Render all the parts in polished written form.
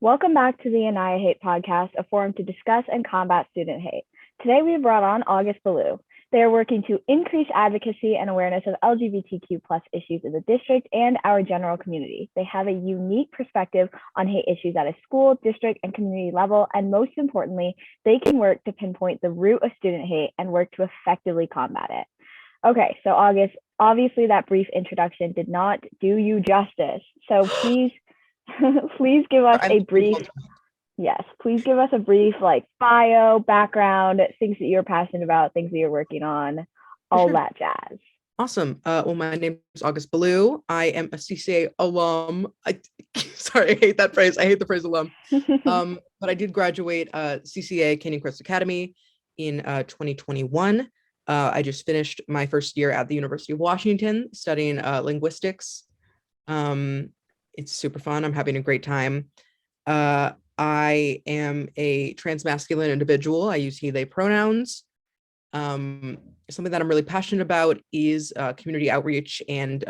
Welcome back to the Hate podcast, a forum to discuss and combat student hate. Today we brought on August Ballou. They are working to increase advocacy and awareness of LGBTQ plus issues in the district and our general community. They have a unique perspective on hate issues at a school, district, and community level, and most importantly, they can work to pinpoint the root of student hate and work to effectively combat it. Okay, so August, obviously that brief introduction did not do you justice. So please please give us a brief, yes, please give us a brief bio, background, things that you're passionate about, things that you're working on, all that jazz. Awesome. Well, my name is August Ballou. I am a CCA alum. Sorry, I hate that phrase. I hate the phrase alum. But I did graduate CCA Canyon Crest Academy in 2021. I just finished my first year at the University of Washington studying linguistics. It's super fun. I'm having a great time. I am a transmasculine individual. I use he, they pronouns. Something that I'm really passionate about is community outreach and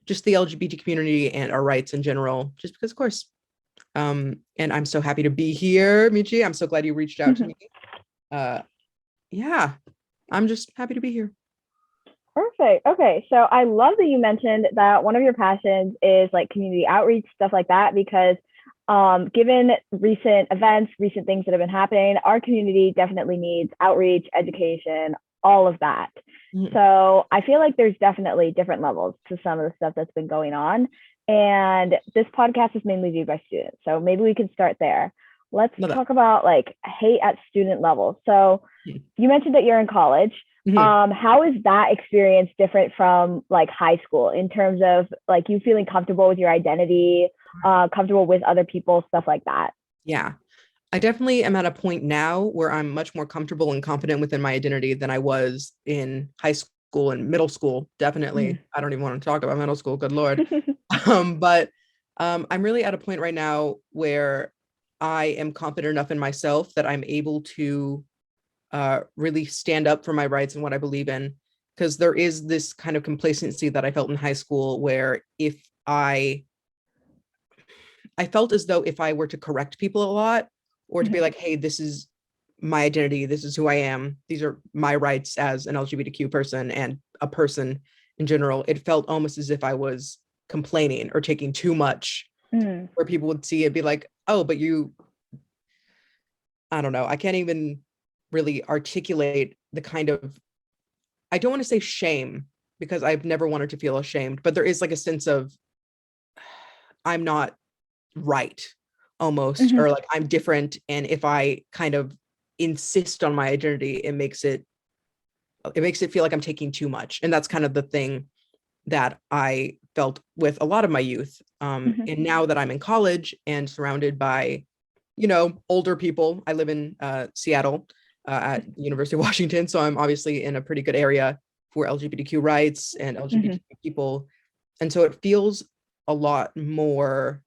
just the LGBT community and our rights in general, just because, of course. And I'm so happy to be here, Michi. I'm so glad you reached out to me. Yeah, I'm just happy to be here. Perfect. Okay. So I love that you mentioned that one of your passions is community outreach, stuff like that, because given recent events, recent things that have been happening, our community definitely needs outreach, education, all of that. Mm-hmm. So I feel like there's definitely different levels to some of the stuff that's been going on. And this podcast is mainly viewed by students. So maybe we can start there. Let's talk about hate at student level. So you mentioned that you're in college. Mm-hmm. How is that experience different from high school in terms of you feeling comfortable with your identity, comfortable with other people, stuff like that? Yeah, I definitely am at a point now where I'm much more comfortable and confident within my identity than I was in high school and middle school. Definitely. I don't even want to talk about middle school. Good Lord. But I'm really at a point right now where I am confident enough in myself that I'm able to really stand up for my rights and what I believe in, because there is this kind of complacency that I felt in high school where if I felt as though if I were to correct people a lot or to be like, hey, this is my identity, this is who I am, these are my rights as an LGBTQ person and a person in general, it felt almost as if I was complaining or taking too much, where people would see it be like, oh, but I don't know, I can't even really articulate the kind of, I don't want to say shame because I've never wanted to feel ashamed, but there is a sense of I'm not right almost, or I'm different. And if I kind of insist on my identity, it makes it feel like I'm taking too much. And that's kind of the thing that I felt with a lot of my youth. And now that I'm in college and surrounded by, older people, I live in Seattle, at the University of Washington. So I'm obviously in a pretty good area for LGBTQ rights and LGBTQ people. And so it feels a lot more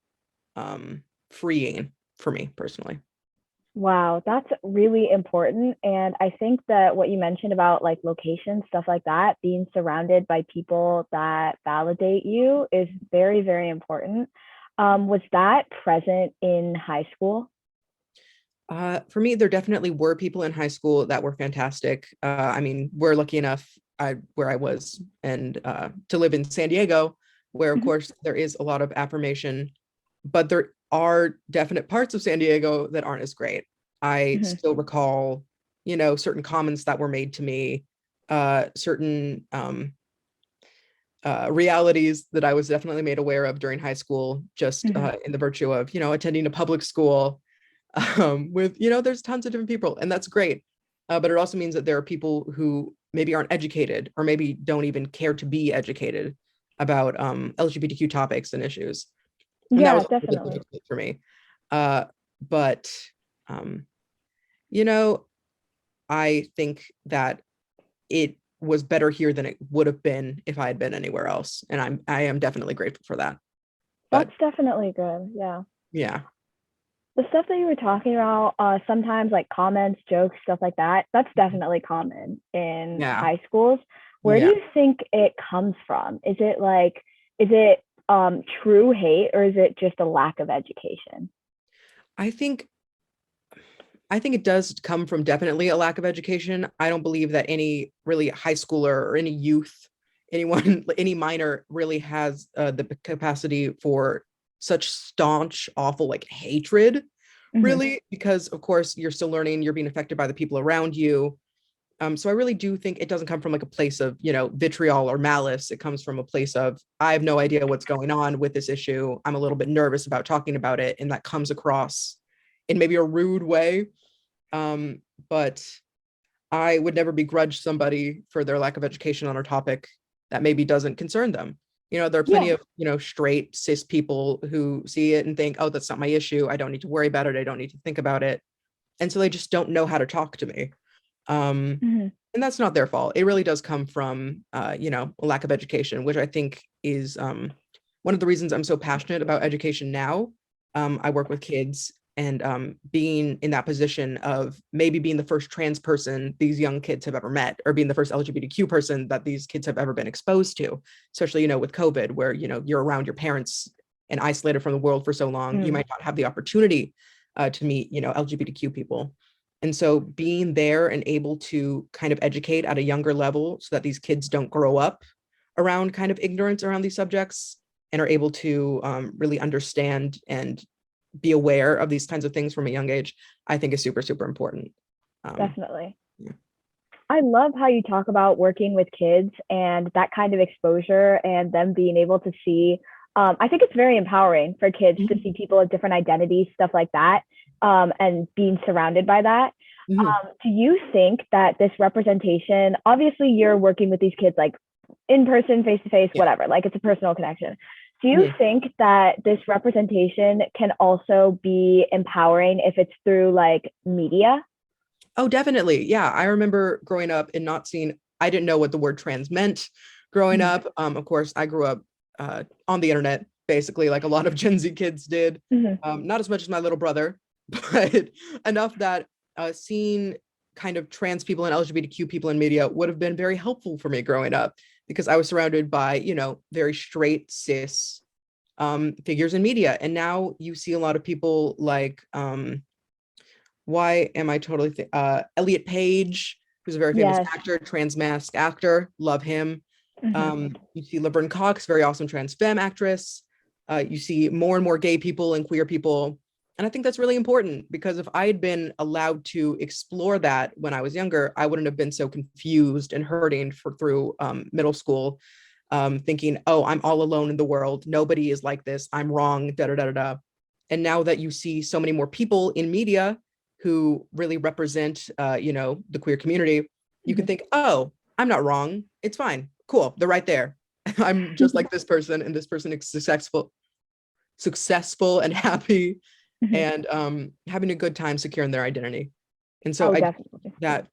freeing for me personally. Wow, that's really important. And I think that what you mentioned about location, stuff like that, being surrounded by people that validate you is very, very important. Was that present in high school? For me, there definitely were people in high school that were fantastic. I mean, we're lucky enough where I was and to live in San Diego, where of course there is a lot of affirmation, but there are definite parts of San Diego that aren't as great. I still recall, certain comments that were made to me, certain realities that I was definitely made aware of during high school, just in the virtue of, attending a public school. With, there's tons of different people, and that's great. But it also means that there are people who maybe aren't educated or maybe don't even care to be educated about LGBTQ topics and issues. And yeah, that was definitely for me. But I think that it was better here than it would have been if I had been anywhere else. And I am definitely grateful for that. That's definitely good. Yeah. Yeah. The stuff that you were talking about, sometimes comments, jokes, stuff like that, that's definitely common in high schools. Where do you think it comes from? Is it true hate, or is it just a lack of education? I think I think it does come from definitely a lack of education. I don't believe that any really high schooler or any youth, anyone, any minor really has the capacity for such staunch, awful like hatred, Hmm. really, because of course you're still learning, you're being affected by the people around you. So I really do think it doesn't come from like a place of, vitriol or malice. It comes from a place of, I have no idea what's going on with this issue. I'm a little bit nervous about talking about it. And that comes across in maybe a rude way. Um, but I would never begrudge somebody for their lack of education on a topic that maybe doesn't concern them. There are plenty Yeah. of, straight cis people who see it and think, oh, that's not my issue. I don't need to worry about it. I don't need to think about it. And so they just don't know how to talk to me. Um, Hmm. and that's not their fault. It really does come from, a lack of education, which I think is one of the reasons I'm so passionate about education now. I work with kids, and being in that position of maybe being the first trans person these young kids have ever met, or being the first LGBTQ person that these kids have ever been exposed to, especially, with COVID, where, you're around your parents and isolated from the world for so long, you Mm. might not have the opportunity to meet, LGBTQ people. And so being there and able to kind of educate at a younger level so that these kids don't grow up around kind of ignorance around these subjects and are able to really understand and be aware of these kinds of things from a young age, I think is super, super important. Um, Definitely. yeah. I love how you talk about working with kids and that kind of exposure and them being able to see. I think it's very empowering for kids to see Mhm. people of different identities, stuff like that, and being surrounded by that. Mhm. Do you think that this representation, obviously, you're working with these kids like in person, face to face, Yeah. whatever, like it's a personal connection. Do you Mhm. think that this representation can also be empowering if it's through like media? Oh, definitely. Yeah. I remember growing up and not seeing, I didn't know what the word trans meant growing Mm-hmm. up. Of course, I grew up on the internet, basically, like a lot of Gen Z kids did. Mm-hmm. Not as much as my little brother, but enough that seeing kind of trans people and LGBTQ people in media would have been very helpful for me growing up, because I was surrounded by, very straight cis figures in media. And now you see a lot of people like, why am I totally Elliot Page, who's a very famous Yes. actor, transmasc actor, love him. Mm-hmm. You see Laverne Cox, very awesome trans femme actress. You see more and more gay people and queer people. And I think that's really important, because if I had been allowed to explore that when I was younger, I wouldn't have been so confused and hurting through middle school, thinking, oh, I'm all alone in the world. Nobody is like this. I'm wrong, da da da da da. And now that you see so many more people in media who really represent, the queer community, you can think, oh, I'm not wrong. It's fine. Cool. They're right there. I'm just like this person, and this person is successful and happy, Mm-hmm. and having a good time securing their identity. And so Oh, I think definitely. that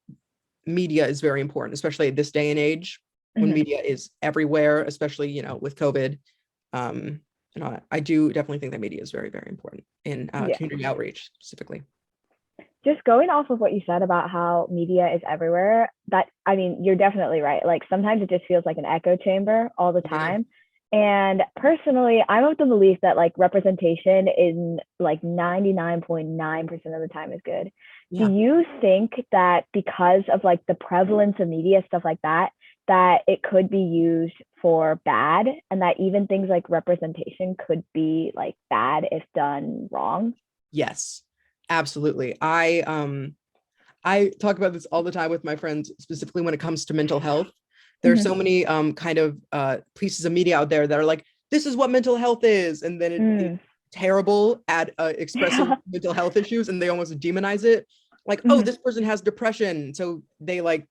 media is very important, especially at this day and age when Mm-hmm. media is everywhere, especially, with COVID. Um, I do definitely think that media is very, very important in Yeah. community outreach specifically. Just going off of what you said about how media is everywhere, that I mean, you're definitely right. Like sometimes it just feels like an echo chamber all the Yeah. time. And personally, I'm of the belief that like representation in like 99.9% of the time is good. Do Yeah. you think that because of like the prevalence of media, stuff like that, that it could be used for bad, and that even things like representation could be like bad if done wrong? Yes, absolutely. I talk about this all the time with my friends, specifically when it comes to mental health. There are Mm-hmm. so many kind of pieces of media out there that are like, this is what mental health is, and then it's Mm. terrible at expressing Yeah. mental health issues, and they almost demonize it. Like, oh, Mhm. this person has depression, so they like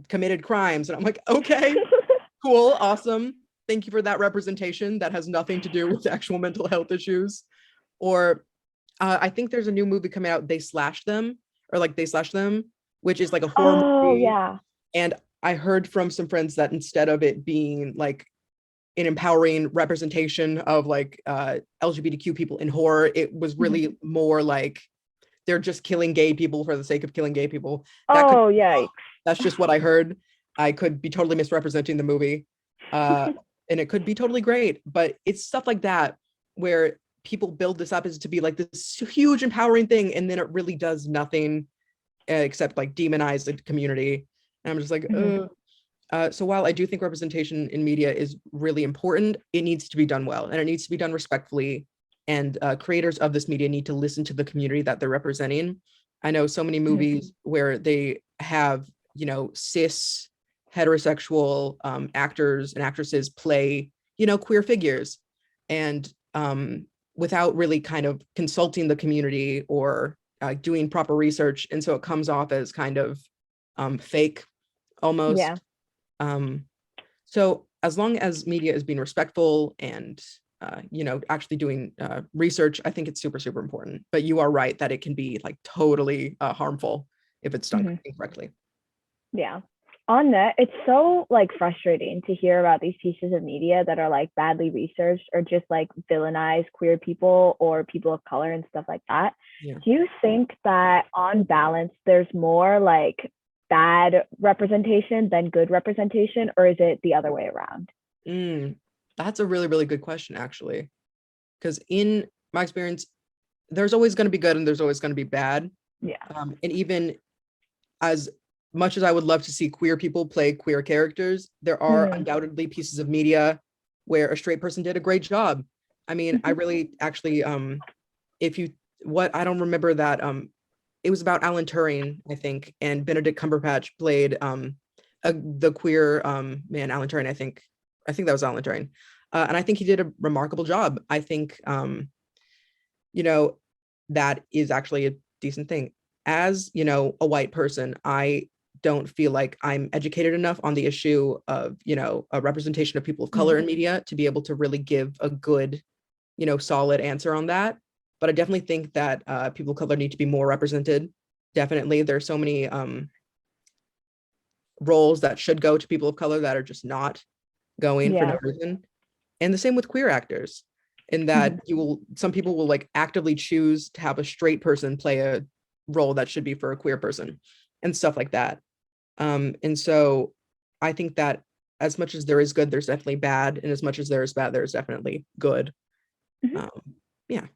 committed crimes, and I'm like, okay, cool, awesome. Thank you for that representation. That has nothing to do with actual mental health issues. Or I think there's a new movie coming out, They Slash Them, or like They Slash Them, which is like a horror Oh movie. yeah. And I heard from some friends that instead of it being like an empowering representation of like LGBTQ people in horror, it was Mhm. really more like they're just killing gay people for the sake of killing gay people. That could Oh yikes. That's just what I heard. I could be totally misrepresenting the movie. Uh, and it could be totally great, but it's stuff like that where people build this up as to be like this huge empowering thing, and then it really does nothing except like demonize the community. And I'm just like, so while I do think representation in media is really important, it needs to be done well, and it needs to be done respectfully. And creators of this media need to listen to the community that they're representing. I know so many movies where they have, you know, cis heterosexual actors and actresses play, you know, queer figures, and without really kind of consulting the community or doing proper research. And so it comes off as kind of fake almost. Yeah. So as long as media is being respectful and you know, actually doing research, I think it's super, super important. But you are right that it can be like totally harmful if it's done incorrectly. Yeah. On that, it's so like frustrating to hear about these pieces of media that are like badly researched or just like villainize queer people or people of color and stuff like that. Yeah. Do you think that on balance, there's more like bad representation than good representation, or is it the other way around? That's a really, really good question, actually. Because in my experience, there's always going to be good and there's always going to be bad. Yeah. And even as much as I would love to see queer people play queer characters, there are undoubtedly pieces of media where a straight person did a great job. I mean, I really actually, I don't remember that, it was about Alan Turing, I think, and Benedict Cumberbatch played the queer man, Alan Turing, I think that was Alan Turing. And I think he did a remarkable job. I think, you know, that is actually a decent thing. As, you know, a white person, I don't feel like I'm educated enough on the issue of, you know, a representation of people of color in media to be able to really give a good, you know, solid answer on that. But I definitely think that people of color need to be more represented. Definitely. There's so many roles that should go to people of color that are just not going for no reason. And the same with queer actors, in that some people will like actively choose to have a straight person play a role that should be for a queer person and stuff like that. And so I think that as much as there is good, there's definitely bad. And as much as there is bad, there's definitely good. Yeah.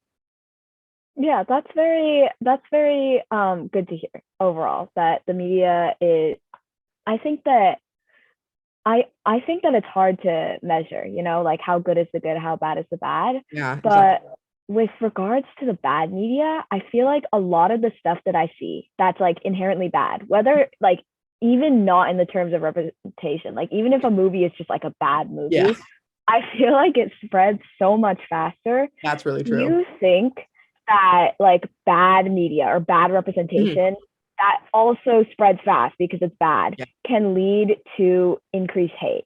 Yeah, that's very good to hear overall, that the media is, I think that it's hard to measure, you know, like how good is the good, how bad is the bad. Yeah. But with regards to the bad media, I feel like a lot of the stuff that I see that's like inherently bad, whether like even not in the terms of representation, like even if a movie is just like a bad movie, I feel like it spreads so much faster. That's really true. Do you think that like bad media or bad representation that also spreads fast because it's bad can lead to increased hate?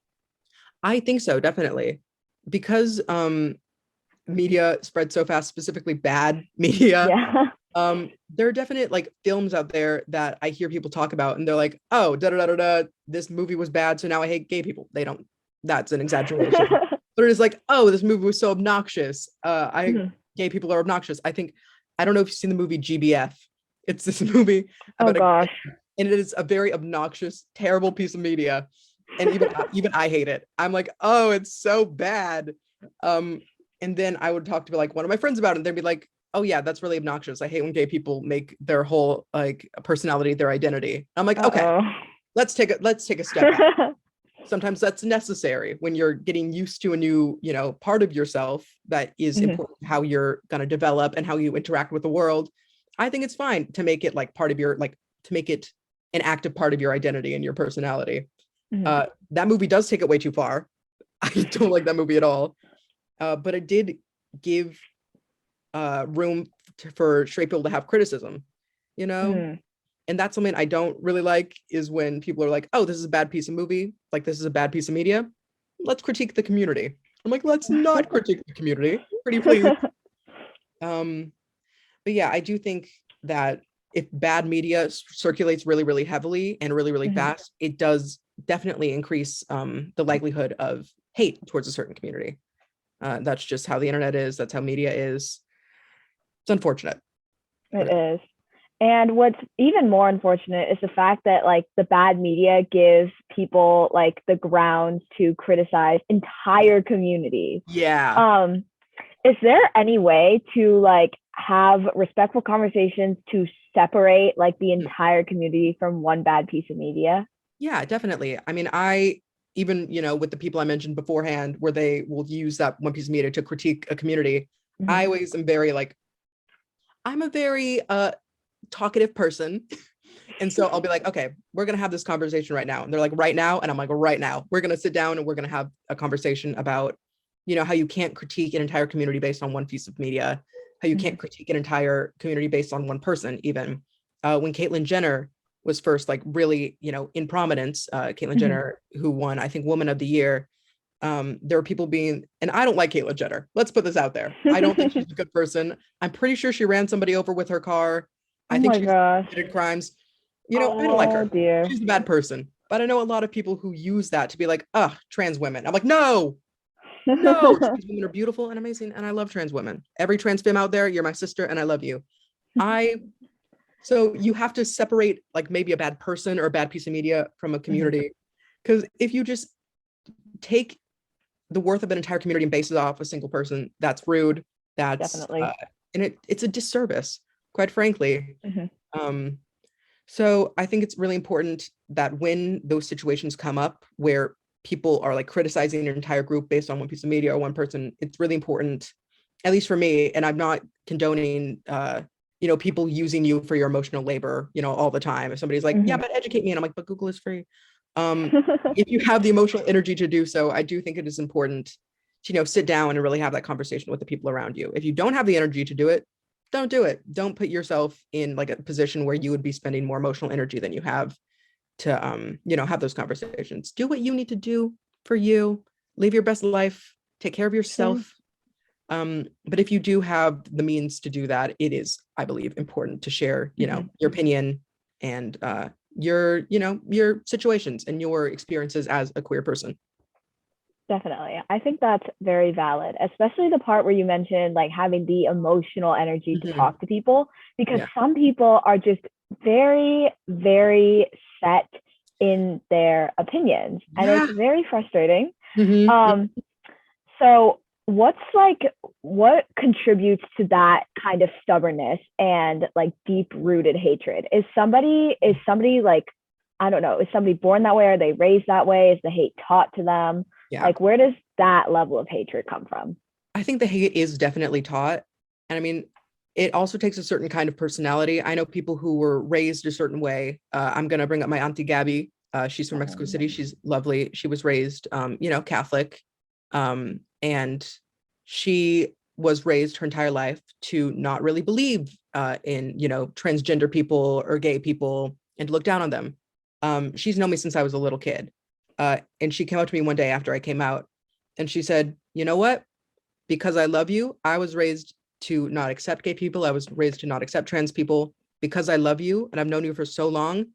I think so, definitely. Because media spreads so fast, specifically bad media. There are definite like films out there that I hear people talk about and they're like, oh, this movie was bad, so now I hate gay people. They don't, that's an exaggeration. But it's like, oh, this movie was so obnoxious. Gay people are obnoxious. I don't know if you've seen the movie GBF. It's this movie about and it is a very obnoxious, terrible piece of media. And even I hate it. I'm like, oh, it's so bad. And then I would talk to like one of my friends about it, and they'd be like, oh yeah, that's really obnoxious. I hate when gay people make their whole like personality their identity. I'm like, okay, let's take a step back. Sometimes that's necessary when you're getting used to a new, you know, part of yourself that is important, how you're going to develop and how you interact with the world. I think it's fine to make it like part of your, like to make it an active part of your identity and your personality. That movie does take it way too far. I don't like that movie at all. But it did give room for straight people to have criticism, you know? And that's something I don't really like, is when people are like, oh, this is a bad piece of movie. Like, this is a bad piece of media. Let's critique the community. I'm like, let's not critique the community. Pretty please. But yeah, I do think that if bad media circulates really, really heavily and really, really fast, it does definitely increase the likelihood of hate towards a certain community. That's just how the internet is. That's how media is. It's unfortunate. It is. And what's even more unfortunate is the fact that like the bad media gives people like the grounds to criticize entire communities. Yeah. is there any way to like have respectful conversations to separate like the entire community from one bad piece of media? Yeah, definitely. I mean, I even, with the people I mentioned beforehand, where they will use that one piece of media to critique a community, Mm-hmm. I always am very like, I'm a very talkative person. And so I'll be like, okay, we're going to have this conversation right now. And they're like, right now. And I'm like, right now, we're going to sit down and we're going to have a conversation about, how you can't critique an entire community based on one piece of media, how you Mm-hmm. can't critique an entire community based on one person, even. When Caitlyn Jenner was first like really, in prominence, Caitlyn Mm-hmm. Jenner, who won, I think, Woman of the Year, there were people being, and I don't like Caitlyn Jenner. Let's put this out there. I don't think she's a good person. I'm pretty sure she ran somebody over with her car. Oh I think my she's gosh. committed crimes. I don't like Oh her. dear. She's a bad person. But I know a lot of people who use that to be like, trans women. I'm like, no, no, trans women are beautiful and amazing. And I love trans women. Every trans femme out there, you're my sister and I love you. So you have to separate like maybe a bad person or a bad piece of media from a Mm-hmm. community. Because if you just take the worth of an entire community and base it off a single person, that's rude. That's Definitely. and it's a disservice, quite frankly. Mm-hmm. Um, so I think it's really important that when those situations come up where people are like criticizing an entire group based on one piece of media or one person, it's really important, at least for me, and I'm not condoning people using you for your emotional labor, all the time. If somebody's like, yeah, Mm-hmm. but educate me, and I'm like, but Google is free. If you have the emotional energy to do so, I do think it is important to, sit down and really have that conversation with the people around you. If you don't have the energy to do it, don't do it. Don't put yourself in like a position where you would be spending more emotional energy than you have to, have those conversations. Do what you need to do for you. Live your best life. Take care of Sure. yourself. But if you do have the means to do that, it is, I believe, important to share, Mm-hmm. your opinion and your situations and your experiences as a queer person. Definitely. I think that's very valid, especially the part where you mentioned like having the emotional energy to Mhm. talk to people, because Yeah. some people are just very, very set in their opinions and it's Yeah. very frustrating. Mhm. Um, so what contributes to that kind of stubbornness and like deep rooted hatred? Is somebody like, I don't know, is somebody born that way? Are they raised that way? Is the hate taught to them? Yeah. Like, where does that level of hatred come from? I think the hate is definitely taught. And I mean, it also takes a certain kind of personality. I know people who were raised a certain way. I'm going to bring up my auntie Gabby. She's from Mexico City. Um, She's lovely. She was raised, Catholic. And she was raised her entire life to not really believe in, transgender people or gay people and to look down on them. She's known me since I was a little kid. And she came up to me one day after I came out and she said, you know what? Because I love you, I was raised to not accept gay people. I was raised to not accept trans people. Because I love you and I've known you for so long,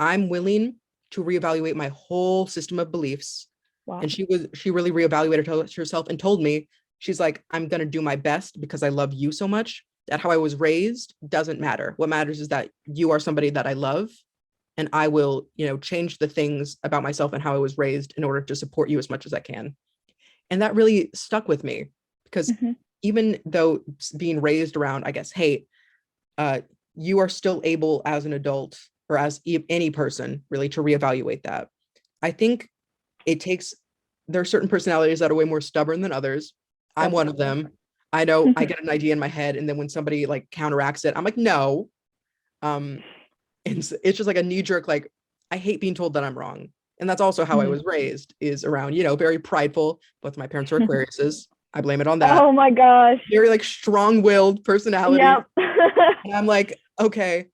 I'm willing to reevaluate my whole system of beliefs. wow. And she really reevaluated herself and told me, she's like, I'm going to do my best because I love you so much that how I was raised doesn't matter. What matters is that you are somebody that I love and I will, change the things about myself and how I was raised in order to support you as much as I can. And that really stuck with me because Mm-hmm. even though being raised around, I guess, hate, uh, you are still able as an adult or as any person really to reevaluate that. I think it takes, there are certain personalities that are way more stubborn than others. I'm one of Definitely. them. I know I get an idea in my head and then when somebody like counteracts it, I'm like, no. Um, it's just like a knee jerk, like, I hate being told that I'm wrong. And that's also how I Mm-hmm. was raised, is around, very prideful. Both my parents are Aquariuses. I blame it on that. Oh my gosh. Very like strong-willed personalities. Yep. And I'm like, okay.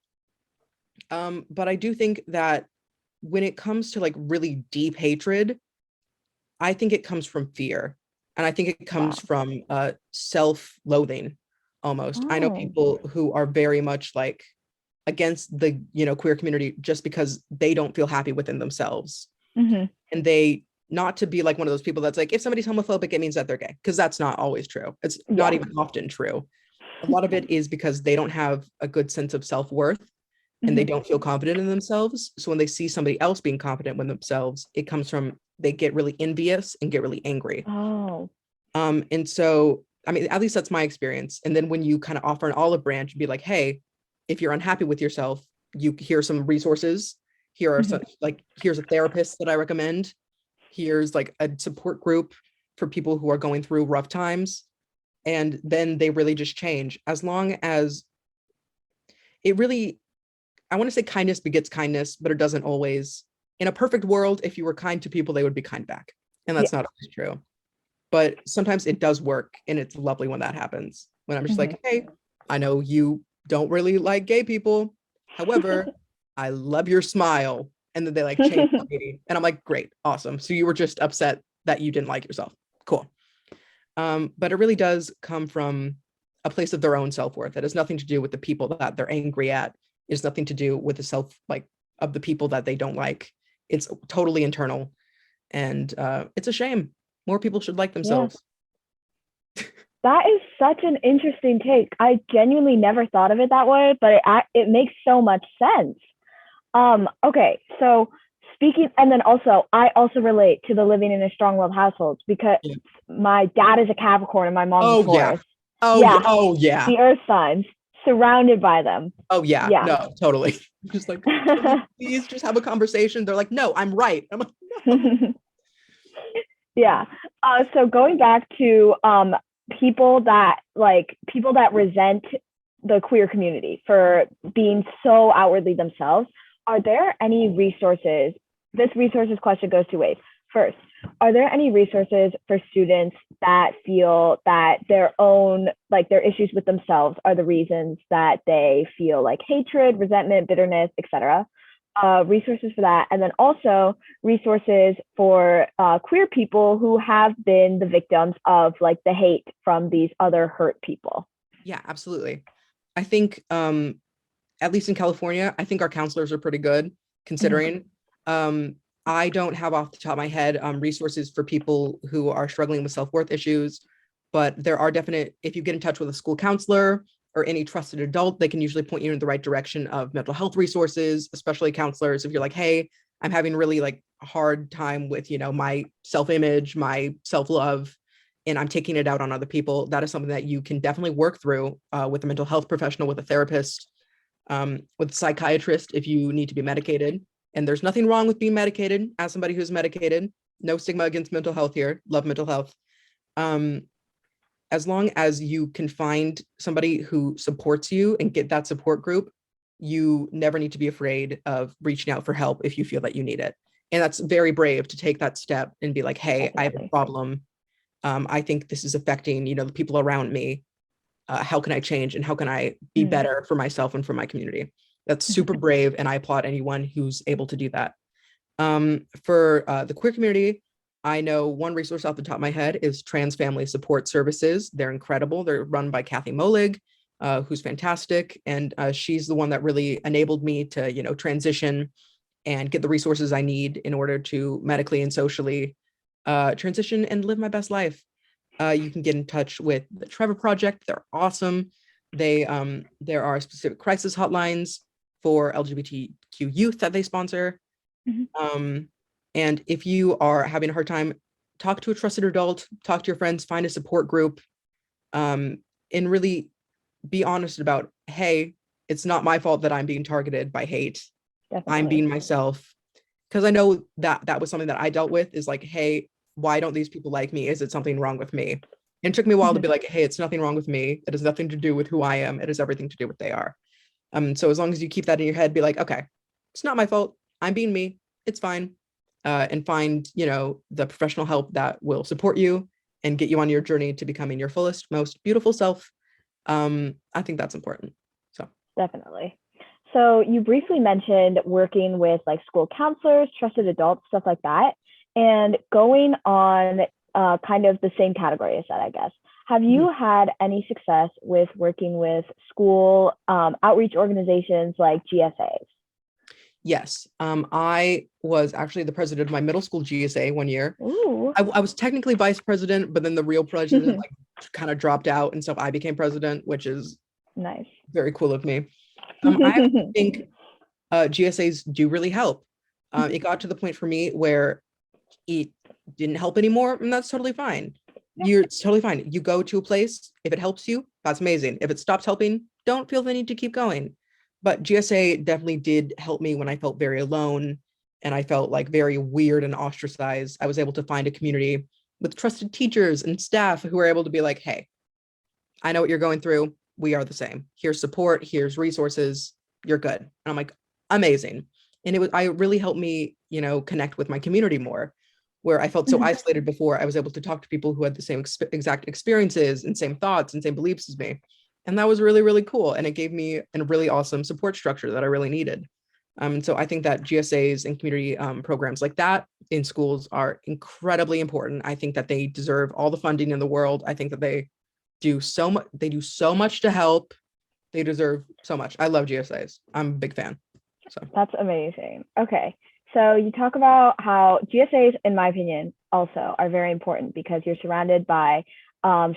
But I do think that when it comes to like really deep hatred, I think it comes from fear. And I think it comes Wow. from self-loathing almost. I know Oh. people who are very much like against the queer community just because they don't feel happy within themselves, Mm-hmm. and they, not to be like one of those people that's like, if somebody's homophobic it means that they're gay, because that's not always true. It's not Yeah. even often true. A lot of it is because they don't have a good sense of self-worth and they Mm-hmm. don't feel confident in themselves, so when they see somebody else being confident with themselves, it comes from, they get really envious and get really angry. Oh. And so I mean, at least that's my experience. And then when you kind of offer an olive branch and be like, hey, if you're unhappy with yourself, here's some resources. Here are some, like, here's a therapist that I recommend. Here's like a support group for people who are going through rough times. And then they really just change, as long as it really, I want to say kindness begets kindness, but it doesn't always. In a perfect world, if you were kind to people, they would be kind back. And Yeah. that's not always true. But sometimes it does work. And it's lovely when that happens. When I'm just like, hey, I know you don't really like gay people. However, I love your smile. And then they like change me. And I'm like, great, awesome. So you were just upset that you didn't like yourself. Cool. But it really does come from a place of their own self-worth. It has nothing to do with the people that they're angry at. It has nothing to do with the self, like, of the people that they don't like. It's totally internal. And it's a shame. More people should like themselves. Yeah. That is such an interesting take. I genuinely never thought of it that way, but it makes so much sense. Okay, so speaking, and then also, I also relate to the living in a strong-willed household because my dad is a Capricorn and my mom's a Taurus. Oh yeah. The earth signs, surrounded by them. Oh yeah. No, totally. Just like, please just have a conversation. They're like, no, I'm right. I'm like, no. Yeah. So going back to people that resent the queer community for being so outwardly themselves, are there any resources? This resources question goes two ways. First, are there any resources for students that feel that their own, like, their issues with themselves are the reasons that they feel like hatred, resentment, bitterness, etc.? Resources for that, and then also resources for queer people who have been the victims of like the hate from these other hurt people. Yeah, absolutely. I think at least in California, I think our counselors are pretty good, considering. I don't have off the top of my head resources for people who are struggling with self-worth issues, but there are definite, if you get in touch with a school counselor or any trusted adult, they can usually point you in the right direction of mental health resources, especially counselors. If you're like, hey, I'm having really like a hard time with, my self-image, my self-love, and I'm taking it out on other people, that is something that you can definitely work through with a mental health professional, with a therapist, with a psychiatrist if you need to be medicated. And there's nothing wrong with being medicated. As somebody who's medicated, no stigma against mental health here. Love mental health. As long as you can find somebody who supports you and get that support group, you never need to be afraid of reaching out for help if you feel that you need it. And that's very brave to take that step and be like, hey, I have a problem. I think this is affecting, the people around me. How can I change, and how can I be better for myself and for my community? That's super brave, and I applaud anyone who's able to do that. For the queer community, I know one resource off the top of my head is Trans Family Support Services. They're incredible. They're run by Kathy Molig, who's fantastic. And she's the one that really enabled me to, transition and get the resources I need in order to medically and socially transition and live my best life. You can get in touch with the Trevor Project. They're awesome. There are specific crisis hotlines for LGBTQ youth that they sponsor. And if you are having a hard time, talk to a trusted adult, talk to your friends, find a support group, and really be honest about, hey, it's not my fault that I'm being targeted by hate. Definitely. I'm being myself. Because I know that was something that I dealt with, is like, hey, why don't these people like me? Is it something wrong with me? And it took me a while to be like, hey, it's nothing wrong with me. It has nothing to do with who I am. It has everything to do with what they are. So as long as you keep that in your head, be like, okay, it's not my fault. I'm being me. It's fine. And find, the professional help that will support you and get you on your journey to becoming your fullest, most beautiful self. I think that's important. So definitely. So you briefly mentioned working with like school counselors, trusted adults, stuff like that, and going on kind of the same category as that, I guess. Have you had any success with working with school outreach organizations like GSAs? Yes. I was actually the president of my middle school GSA one year. I was technically vice president, but then the real president like kind of dropped out, and so I became president, which is nice. Very cool of me. I think GSAs do really help. It got to the point for me where it didn't help anymore, and that's totally fine. It's totally fine. You go to a place, if it helps you, that's amazing. If it stops helping, don't feel the need to keep going. But GSA definitely did help me when I felt very alone and I felt like very weird and ostracized. I was able to find a community with trusted teachers and staff who were able to be like, hey, I know what you're going through. We are the same. Here's support, here's resources. You're good. And I'm like, amazing. And I really helped me, connect with my community more, where I felt so isolated before. I was able to talk to people who had the same exact experiences and same thoughts and same beliefs as me. And that was really, really cool. And it gave me a really awesome support structure that I really needed. So I think that GSAs and community programs like that in schools are incredibly important. I think that they deserve all the funding in the world. I think that they do so much. They do so much to help. They deserve so much. I love GSAs. I'm a big fan. So That's amazing. Okay. So you talk about how GSAs, in my opinion, also are very important because you're surrounded by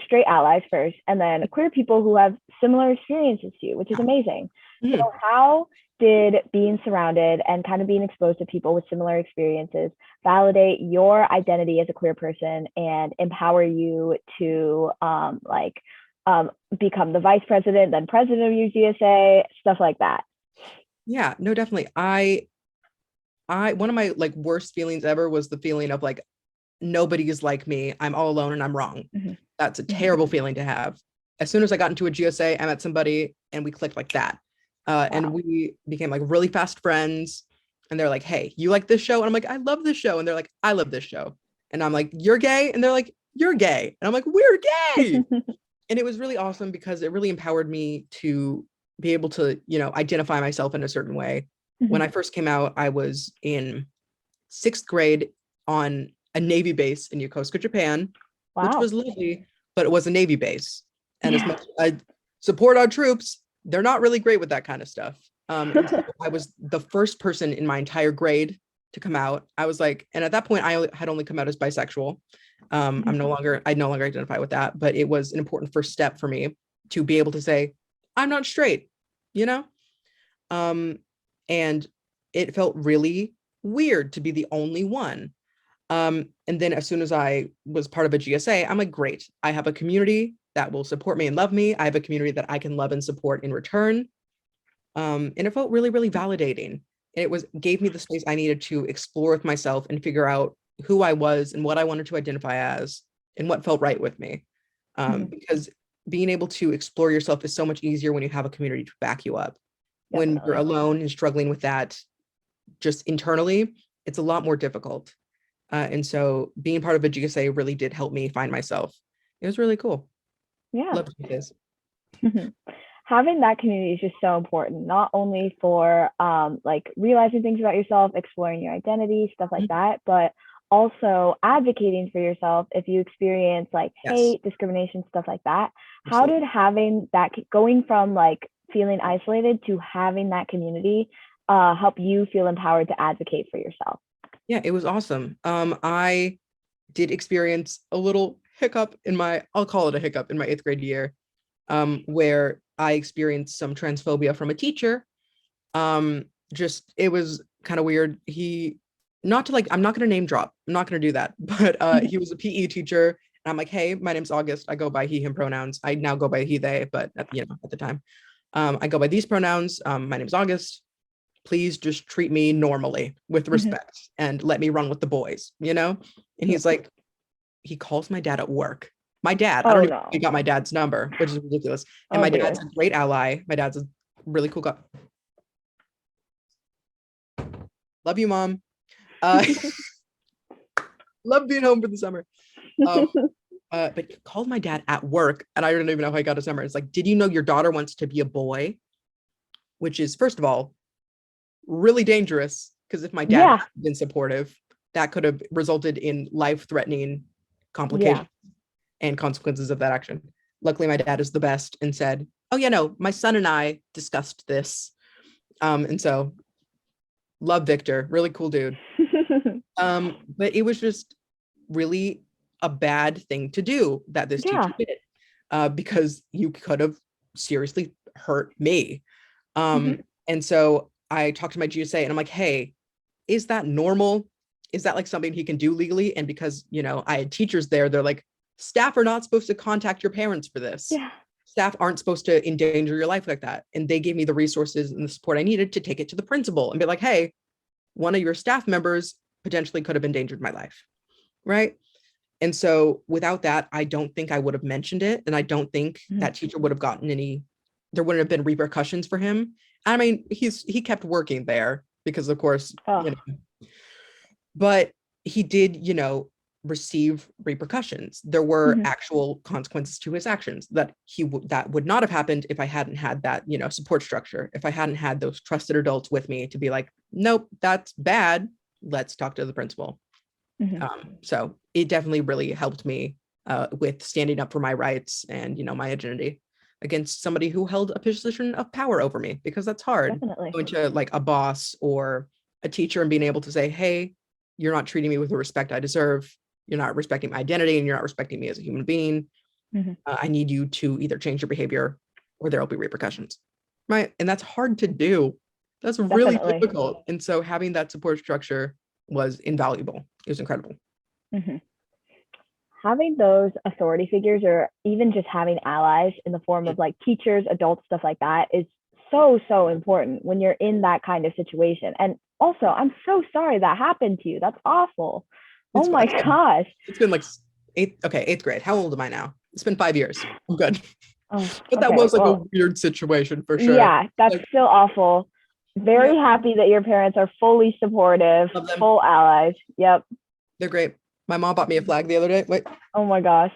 straight allies first, and then queer people who have similar experiences to you, which is amazing. So how did being surrounded and kind of being exposed to people with similar experiences validate your identity as a queer person and empower you to become the vice president, then president of your GSA, stuff like that? Yeah, no, definitely. One of my like worst feelings ever was the feeling of like nobody is like me. I'm all alone and I'm wrong. That's a terrible feeling to have. As soon as I got into a GSA, I met somebody and we clicked like that. And we became like really fast friends. And they're like, hey, you like this show? And I'm like, I love this show. And they're like, I love this show. And I'm like, you're gay? And they're like, you're gay. And I'm like, we're gay. And it was really awesome because it really empowered me to be able to, identify myself in a certain way. When I first came out, I was in 6th grade on a Navy base in Yokosuka, Japan, which was lovely, but it was a Navy base. And as much as I support our troops, they're not really great with that kind of stuff. And so I was the first person in my entire grade to come out. I was like, and at that point, I had only come out as bisexual. I no longer identify with that, but it was an important first step for me to be able to say, I'm not straight, and it felt really weird to be the only one. And then as soon as I was part of a GSA, I'm like, great, I have a community that will support me and love me. I have a community that I can love and support in return. And it felt really, really validating. And it gave me the space I needed to explore with myself and figure out who I was and what I wanted to identify as and what felt right with me. Because being able to explore yourself is so much easier when you have a community to back you up. When you're alone and struggling with that just internally, it's a lot more difficult. And so being part of a GSA really did help me find myself. It was really cool. Yeah. Love this. Having that community is just so important, not only for like realizing things about yourself, exploring your identity, stuff like that, but also advocating for yourself if you experience like hate, discrimination, stuff like that. How did having that, going from like feeling isolated to having that community, help you feel empowered to advocate for yourself? Yeah, it was awesome. I did experience a little hiccup I'll call it a hiccup in my 8th grade year, where I experienced some transphobia from a teacher. It was kind of weird. I'm not going to name drop. I'm not going to do that. But he was a PE teacher. And I'm like, hey, my name's August. I go by he, him pronouns. I now go by he, they, but at the time, I go by these pronouns. My name's August. Please just treat me normally with respect and let me run with the boys, And he's like, he calls my dad at work. My dad, I don't even know if he got my dad's number, which is ridiculous. And my dad's a great ally. My dad's a really cool guy. Love you, Mom. Love being home for the summer. But he called my dad at work, and I don't even know how he got his number. It's like, did you know your daughter wants to be a boy? Which is, first of all, really dangerous, because if my dad had been supportive, that could have resulted in life-threatening complications and consequences of that action. Luckily, my dad is the best and said, oh yeah, no, my son and I discussed this. And so love Victor, really cool dude. But it was just really a bad thing to do that this teacher did, because you could have seriously hurt me. And so I talked to my GSA and I'm like, hey, is that normal? Is that like something he can do legally? And because, I had teachers there, they're like, Staff are not supposed to contact your parents for this. Yeah. Staff aren't supposed to endanger your life like that. And they gave me the resources and the support I needed to take it to the principal and be like, hey, one of your staff members potentially could have endangered my life. Right. And so without that, I don't think I would have mentioned it. And I don't think that teacher would have gotten there wouldn't have been repercussions for him. I mean, he kept working there because of course, but he did, receive repercussions. There were actual consequences to his actions that that would not have happened if I hadn't had that, support structure. If I hadn't had those trusted adults with me to be like, nope, that's bad. Let's talk to the principal. So it definitely really helped me with standing up for my rights and, my identity against somebody who held a position of power over me, because that's hard. Definitely. Going to like a boss or a teacher and being able to say, hey, you're not treating me with the respect I deserve. You're not respecting my identity and you're not respecting me as a human being. I need you to either change your behavior or there'll be repercussions. Right. And that's hard to do. That's really difficult. And so having that support structure was invaluable. It was incredible. Having those authority figures, or even just having allies in the form of like teachers, adults, stuff like that, is so important when you're in that kind of situation. And also, I'm so sorry that happened to you. That's awful. Oh my gosh. It's been like eighth grade. How old am I now? It's been 5 years. I'm good. But that was like a weird situation for sure. Yeah, that's still awful. Very happy that your parents are fully supportive, full allies. Yep. They're great. My mom bought me a flag the other day. Wait. Oh my gosh.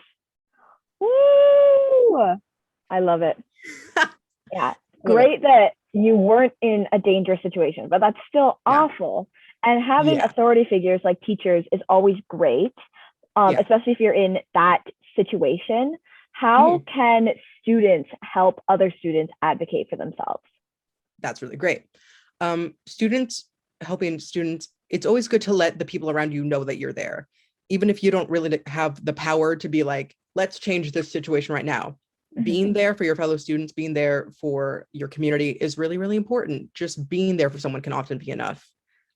Woo! I love it. Yeah. Great that you weren't in a dangerous situation, but that's still awful. And having authority figures like teachers is always great, especially if you're in that situation. How can students help other students advocate for themselves? That's really great. Helping students, it's always good to let the people around you know that you're there. Even if you don't really have the power to be like, let's change this situation right now. Being there for your fellow students, being there for your community is really, really important. Just being there for someone can often be enough.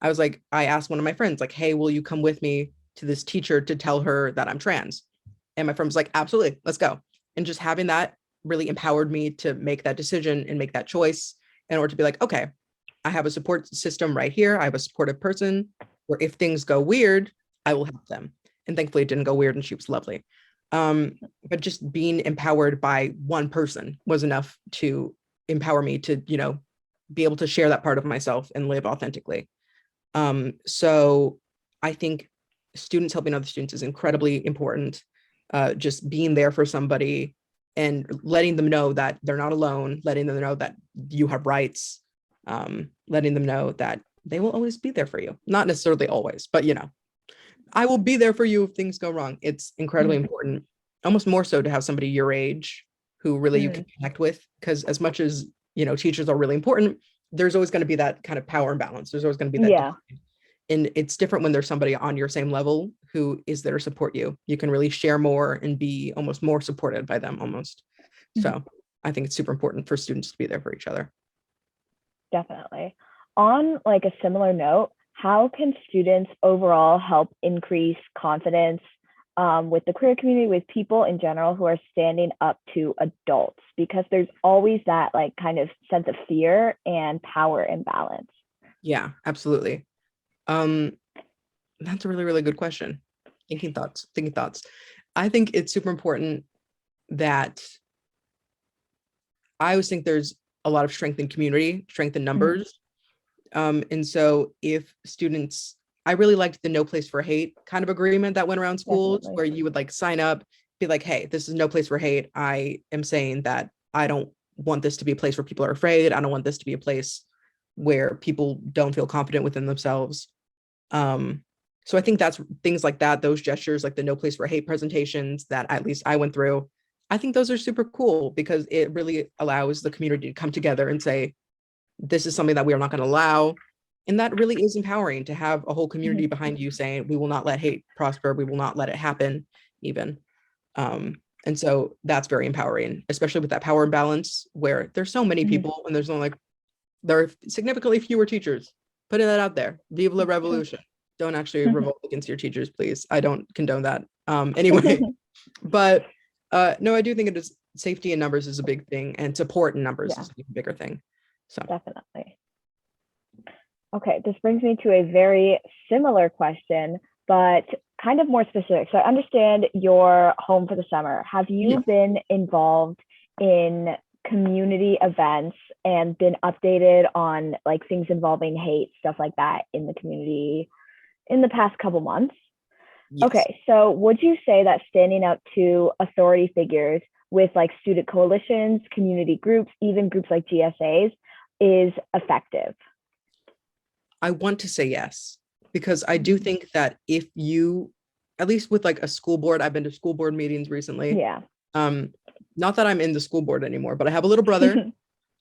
I asked one of my friends, like, hey, will you come with me to this teacher to tell her that I'm trans? And my friend was like, absolutely, let's go. And just having that really empowered me to make that decision and make that choice in order to be like, okay, I have a support system right here. I have a supportive person where if things go weird, I will help them. And thankfully it didn't go weird and she was lovely. But just being empowered by one person was enough to empower me to, be able to share that part of myself and live authentically. So I think students helping other students is incredibly important. Just being there for somebody and letting them know that they're not alone, letting them know that you have rights, letting them know that they will always be there for you. Not necessarily always, but I will be there for you if things go wrong. It's incredibly important, almost more so to have somebody your age who really you can connect with, because as much as, teachers are really important, there's always going to be that kind of power imbalance. There's always going to be that. Yeah. And it's different when there's somebody on your same level who is there to support you. You can really share more and be almost more supported by them almost. So I think it's super important for students to be there for each other. Definitely. On like a similar note, how can students overall help increase confidence with the queer community, with people in general who are standing up to adults? Because there's always that like kind of sense of fear and power imbalance. Yeah, absolutely. That's a really, really good question. Thinking thoughts. I think it's super important that I always think there's a lot of strength in community, strength in numbers. And so if students, I really liked the no place for hate kind of agreement that went around schools where you would like sign up, be like, hey, this is no place for hate. I am saying that I don't want this to be a place where people are afraid. I don't want this to be a place where people don't feel confident within themselves. So I think that's things like that, those gestures, like the no place for hate presentations that at least I went through. I think those are super cool because it really allows the community to come together and say, this is something that we are not going to allow. And that really is empowering to have a whole community behind you saying, we will not let hate prosper. We will not let it happen even. And so that's very empowering, especially with that power imbalance where there's so many people and there are significantly fewer teachers. Putting that out there. Viva la revolution. Don't actually revolt against your teachers, please. I don't condone that. Anyway, But no, I do think it is safety in numbers is a big thing, and support in numbers is a bigger thing. So definitely. Okay, this brings me to a very similar question, but kind of more specific. So I understand you're home for the summer. Have you been involved in community events and been updated on like things involving hate, stuff like that in the community in the past couple months? yes. Okay, so would you say that standing up to authority figures with like student coalitions, community groups, even groups like GSAs is effective? I want to say yes, because I do think that if you, at least with like a school board, I've been to school board meetings recently. Yeah. Not that I'm in the school board anymore, but I have a little brother.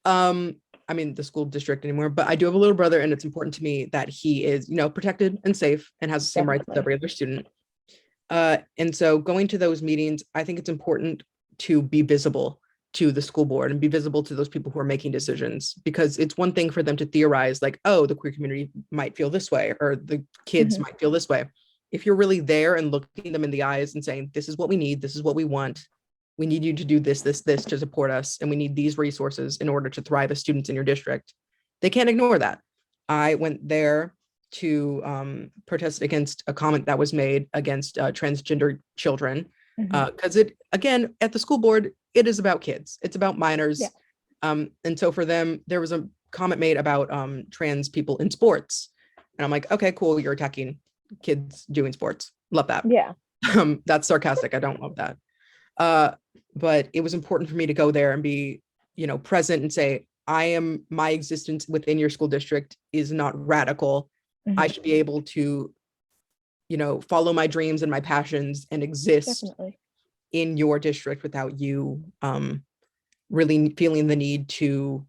I mean the school district anymore, but I do have a little brother, and it's important to me that he is, you know, protected and safe and has the same rights as every other student. And so going to those meetings, I think it's important to be visible to the school board and be visible to those people who are making decisions, because it's one thing for them to theorize like, oh, the queer community might feel this way, or the kids might feel this way. If you're really there and looking them in the eyes and saying, this is what we need, this is what we want, we need you to do this to support us, and we need these resources in order to thrive as students in your district, they can't ignore that. I went there to protest against a comment that was made against transgender children, because it, again, at the school board, it is about kids, it's about minors. And so for them, there was a comment made about trans people in sports, and I'm like, okay, cool, you're attacking kids doing sports, love that. That's sarcastic, I don't love that. But it was important for me to go there and be, you know, present and say, my existence within your school district is not radical. I should be able to, you know, follow my dreams and my passions and exist in your district without you really feeling the need to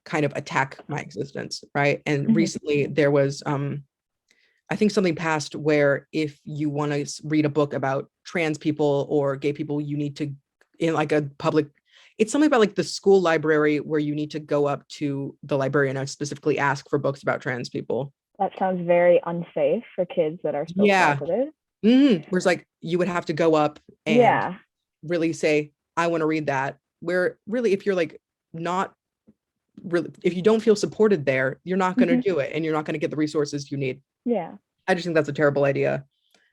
kind of attack my existence, right? And recently there was I think something passed where if you want to read a book about trans people or gay people, you need to, in like a public, it's something about like the school library where you need to go up to the librarian and specifically ask for books about trans people. That sounds very unsafe for kids that are still closeted. Whereas like you would have to go up and really say, I want to read that. Where really, if you're like not really, if you don't feel supported there, you're not going to do it, and you're not going to get the resources you need. I just think that's a terrible idea.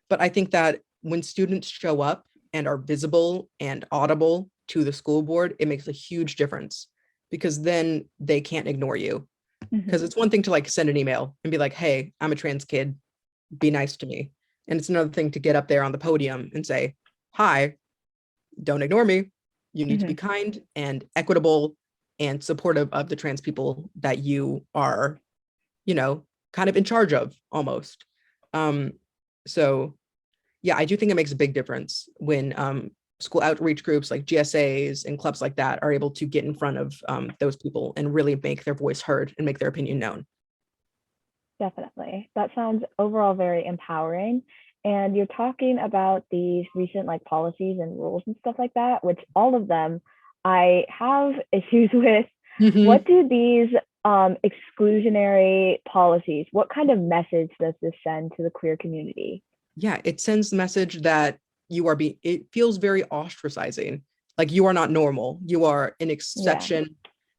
But I think that when students show up and are visible and audible to the school board, it makes a huge difference, because then they can't ignore you. Because it's one thing to like send an email and be like, hey, I'm a trans kid, be nice to me. And it's another thing to get up there on the podium and say, hi, don't ignore me. You need to be kind and equitable and supportive of the trans people that you are, you know, kind of in charge of almost. So yeah, I do think it makes a big difference when school outreach groups like GSAs and clubs like that are able to get in front of those people and really make their voice heard and make their opinion known. Definitely. That sounds overall very empowering. And you're talking about these recent like policies and rules and stuff like that, which all of them I have issues with. What do these exclusionary policies, what kind of message does this send to the queer community? Yeah, it sends the message that it feels very ostracizing. Like you are not normal. You are an exception,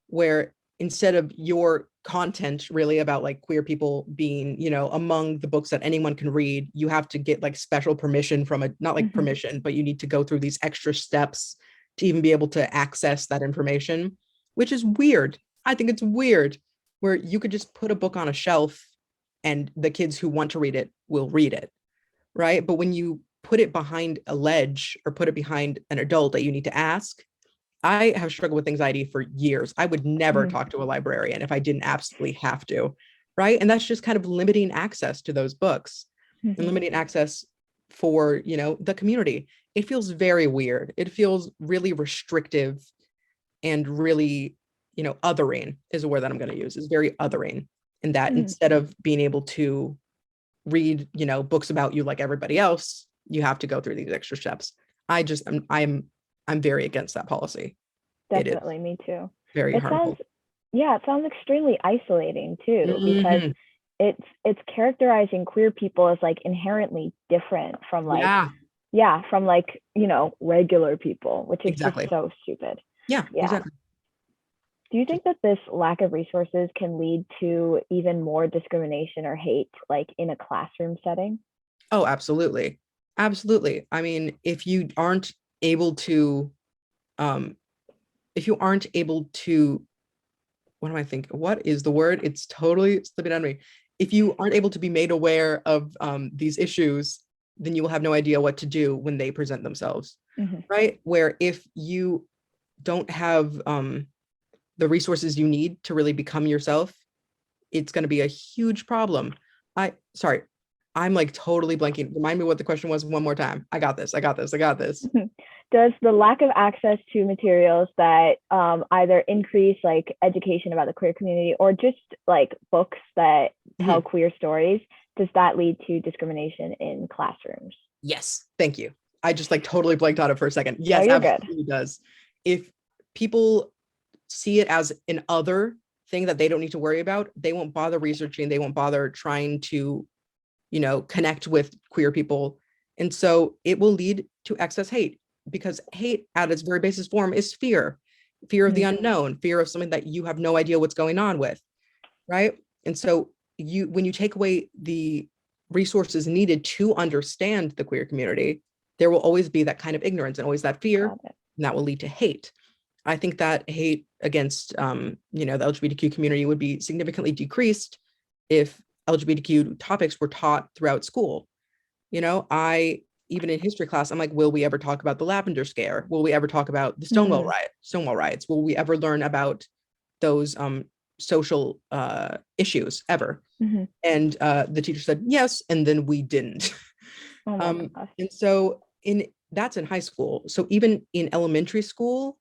where instead of your content really about like queer people being, you know, among the books that anyone can read, you have to get like special permission from not like permission, but you need to go through these extra steps to even be able to access that information, which is weird. I think it's weird, where you could just put a book on a shelf and the kids who want to read it will read it, right? But when you put it behind a ledge or put it behind an adult that you need to ask, I have struggled with anxiety for years. I would never talk to a librarian if I didn't absolutely have to, right? And that's just kind of limiting access to those books and limiting access for, you know, the community. It feels very weird. It feels really restrictive and really, you know, othering is a word that I'm going to use, is very othering, in that instead of being able to read, you know, books about you like everybody else, you have to go through these extra steps. I'm very against that policy. Definitely, me too. Very harmful. It sounds extremely isolating too, because it's characterizing queer people as like inherently different from like Yeah, from like, regular people, which is just Exactly. so stupid. Yeah, Yeah. exactly. Do you Just think that this lack of resources can lead to even more discrimination or hate, like in a classroom setting? oh, absolutely. Absolutely. I mean, able to um if you aren't able to, what am I thinking? What is the word? It's totally slipping on me. If you aren't able to be made aware of these issues, then you will have no idea what to do when they present themselves, Hmm. right? Where if you don't have the resources you need to really become yourself, it's going to be a huge problem. Sorry, I'm like totally blanking. Remind me what the question was one more time. I got this. I got this. I got this. Does the lack of access to materials that either increase like education about the queer community or just like books that tell Mhm. queer stories, does that lead to discrimination in classrooms? Yes. Thank you. I just like totally blanked on it for a second. No, Yes, you're good. absolutely does. If people see it as an other thing that they don't need to worry about, they won't bother researching, they won't bother trying to, connect with queer people. And so it will lead to excess hate, because hate at its very basis form is fear, fear of the Mhm. unknown, fear of something that you have no idea what's going on with, right? And so when you take away the resources needed to understand the queer community, there will always be that kind of ignorance and always that fear, Got it. and that will lead to hate. I think that hate against the LGBTQ community would be significantly decreased if LGBTQ topics were taught throughout school. I even in history class, I'm like, will we ever talk about the Lavender Scare? Will we ever talk about the Hmm. Stonewall riots? Will we ever learn about those social issues ever? Hmm. And the teacher said yes, and then we didn't. Oh my gosh. And so in that's in high school. So even in elementary school,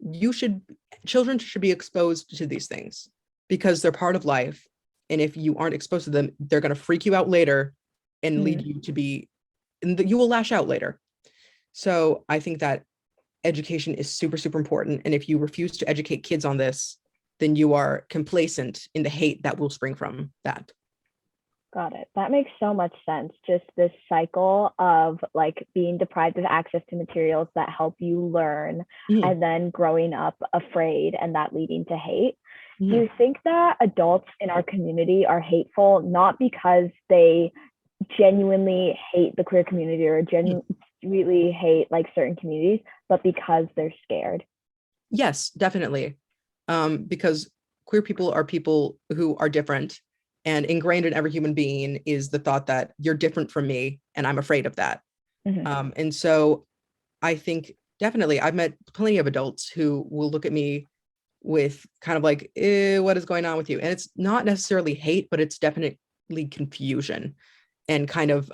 you should children should be exposed to these things because they're part of life. And if you aren't exposed to them, they're going to freak you out later and lead Mhm. you to be, and you will lash out later. So I think that education is super, super important. And if you refuse to educate kids on this, then you are complacent in the hate that will spring from that. Got it. That makes so much sense. Just this cycle of like being deprived of access to materials that help you learn Mhm, and then growing up afraid and that leading to hate. Do mhm. you think that adults in our community are hateful not because they genuinely hate the queer community or genuinely hate like certain communities, but because they're scared? Yes, definitely. Because queer people are people who are different, and ingrained in every human being is the thought that you're different from me, and I'm afraid of that. Hmm. And so I think definitely I've met plenty of adults who will look at me with kind of like, what is going on with you? And it's not necessarily hate, but it's definitely confusion and kind of,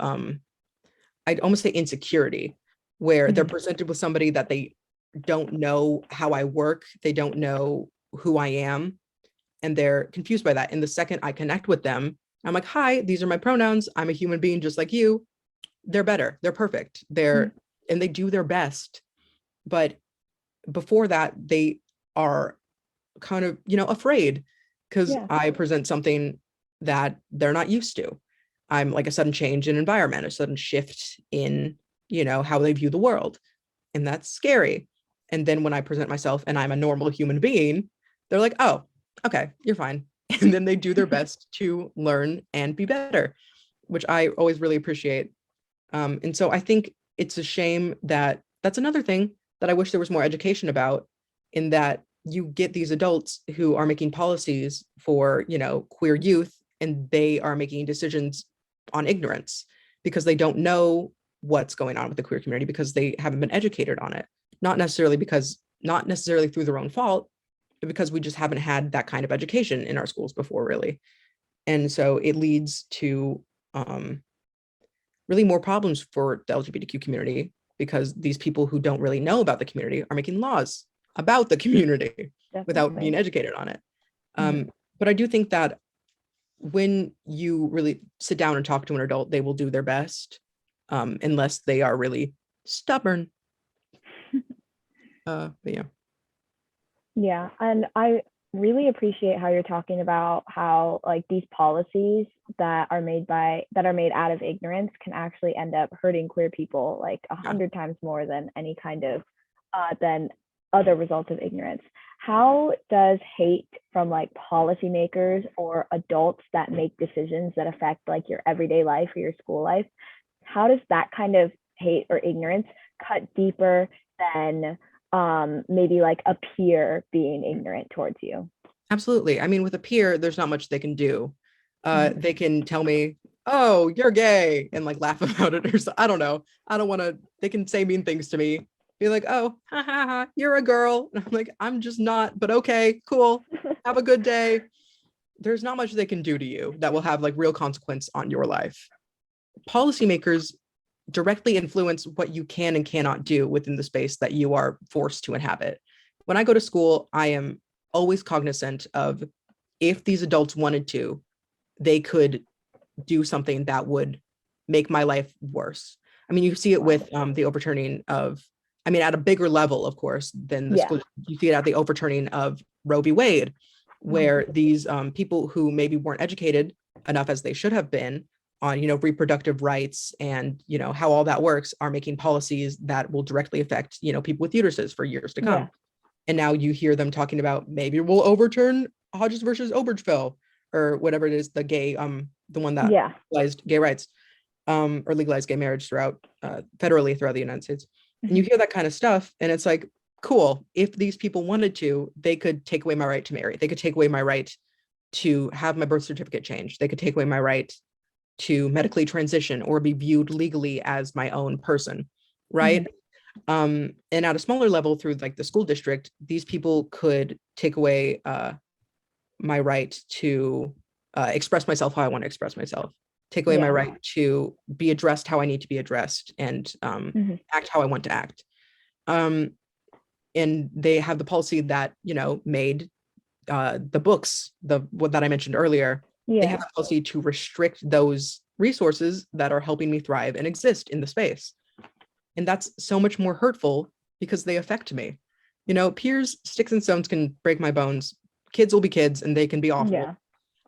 I'd almost say insecurity, where they're Hmm. presented with somebody that they don't know how I work, they don't know who I am, and they're confused by that. And the second I connect with them, I'm like, hi, these are my pronouns. I'm a human being just like you. They're better. They're perfect. And they do their best. But before that, they are kind of, afraid because Yeah. I present something that they're not used to. I'm like a sudden change in environment, a sudden shift in, how they view the world. And that's scary. And then when I present myself and I'm a normal human being, they're like, oh, okay, you're fine. And then they do their best to learn and be better, which I always really appreciate. And so I think it's a shame that that's another thing that I wish there was more education about, in that you get these adults who are making policies for, queer youth, and they are making decisions on ignorance because they don't know what's going on with the queer community because they haven't been educated on it. Not necessarily through their own fault, but because we just haven't had that kind of education in our schools before, really. And so it leads to um, really more problems for the LGBTQ community because these people who don't really know about the community are making laws about the community without being Definitely. educated on it. Hmm. But I do think that when you really sit down and talk to an adult, they will do their best, unless they are really stubborn. But yeah. Yeah, and really appreciate how you're talking about how like these policies that are made out of ignorance can actually end up hurting queer people like a Yeah, hundred times more than any kind of than other results of ignorance. How does hate from like policymakers or adults that make decisions that affect like your everyday life or your school life, how does that kind of hate or ignorance cut deeper than maybe like a peer being ignorant towards you? absolutely. I mean, with a peer, there's not much they can do. Mm-hmm. They can tell me, "Oh, you're gay," and like laugh about it, or so, I don't know. I don't want to. They can say mean things to me, be like, "Oh, ha ha ha, you're a girl," and I'm like, "I'm just not," but okay, cool. Have a good day. There's not much they can do to you that will have like real consequence on your life. Policymakers directly influence what you can and cannot do within the space that you are forced to inhabit. When I go to school, I am always cognizant of, if these adults wanted to, they could do something that would make my life worse. I mean, you see it Wow. with the overturning of, I mean, at a bigger level, of course, than the Yeah. school. You see it at the overturning of Roe v. Wade, where these people who maybe weren't educated enough as they should have been on, reproductive rights and, how all that works, are making policies that will directly affect, people with uteruses for years to Yeah. come. And now you hear them talking about, maybe we'll overturn Hodges versus Obergefell, or whatever it is, the one that Yeah. legalized gay rights, or legalized gay marriage throughout, federally throughout the United States. And you Mm-hmm. hear that kind of stuff, and it's like, cool. If these people wanted to, they could take away my right to marry. They could take away my right to have my birth certificate changed. They could take away my right to medically transition or be viewed legally as my own person, Mm-hmm. right? And at a smaller level, through like the school district, these people could take away my right to express myself how I want to express myself, take away my Yeah. right to be addressed how I need to be addressed, and Mm-hmm. act how I want to act. Um, and they have the policy that, made the books, the what that I mentioned earlier. They have Yeah. the policy to restrict those resources that are helping me thrive and exist in the space. And that's so much more hurtful because they affect me. Peers, sticks and stones can break my bones. Kids will be kids and they can be awful. Yeah.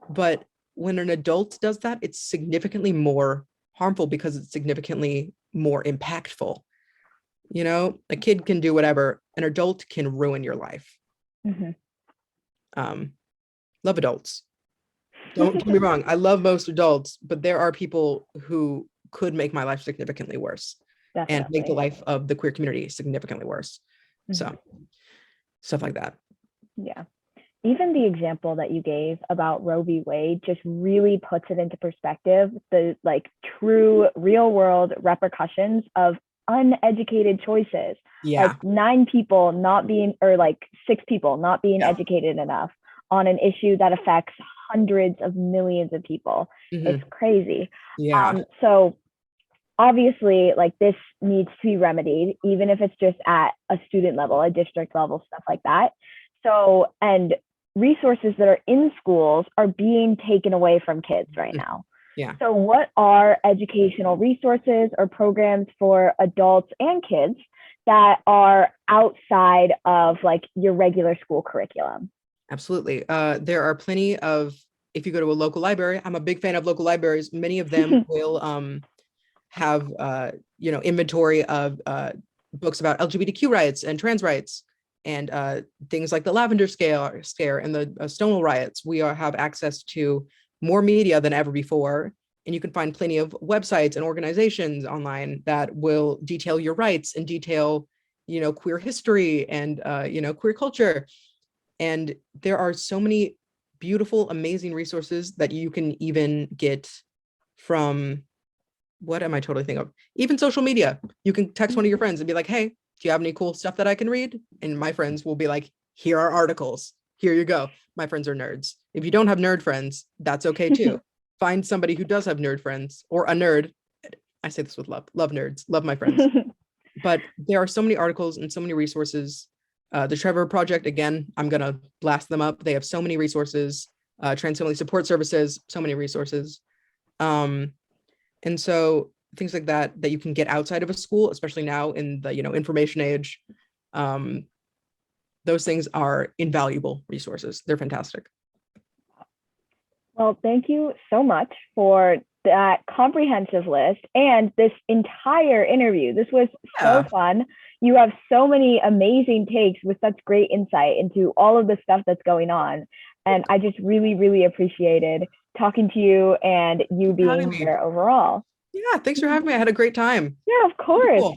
But when an adult does that, it's significantly more harmful because it's significantly more impactful. A kid can do whatever, an adult can ruin your life. Mm-hmm. Um, love adults. Don't get me wrong. I love most adults, but there are people who could make my life significantly worse and make the Definitely. life of the queer community significantly worse. Mm-hmm. So stuff like that. Yeah. Even the example that you gave about Roe v. Wade just really puts it into perspective, the like true real world repercussions of uneducated choices. Like Yeah. 9 people not being, or like 6 people not being Yeah. educated enough on an issue that affects hundreds of millions of people. It's Hmm. crazy. Yeah. So obviously, like this needs to be remedied, even if it's just at a student level, a district level, stuff like that. So, and resources that are in schools are being taken away from kids right Mhm. now. Yeah. So, what are educational resources or programs for adults and kids that are outside of like your regular school curriculum? Absolutely. There are plenty of, if you go to a local library, I'm a big fan of local libraries. Many of them will have inventory of books about LGBTQ rights and trans rights, and things like the Lavender Scare and the Stonewall riots. We have access to more media than ever before, and you can find plenty of websites and organizations online that will detail your rights and detail, queer history and queer culture. And there are so many beautiful, amazing resources that you can even get from, what am I totally thinking of? Even social media. You can text one of your friends and be like, "Hey, do you have any cool stuff that I can read?" And my friends will be like, "Here are articles. Here you go." My friends are nerds. If you don't have nerd friends, that's okay too. Find somebody who does have nerd friends, or a nerd. I say this with love. Love nerds. Love my friends. But there are so many articles and so many resources. The Trevor Project, again, I'm gonna blast them up. They have so many resources. Trans family support services, so many resources. Um, and so things like that you can get outside of a school, especially now in the information age. Um, those things are invaluable resources. They're fantastic. Well, thank you so much for that comprehensive list and this entire interview. This was so Yeah. fun. You have so many amazing takes with such great insight into all of the stuff that's going on. And I just really, really appreciated talking to you and you Thanks for having being me. here overall. Yeah, thanks for having me. I had a great time. Yeah, of course. Cool.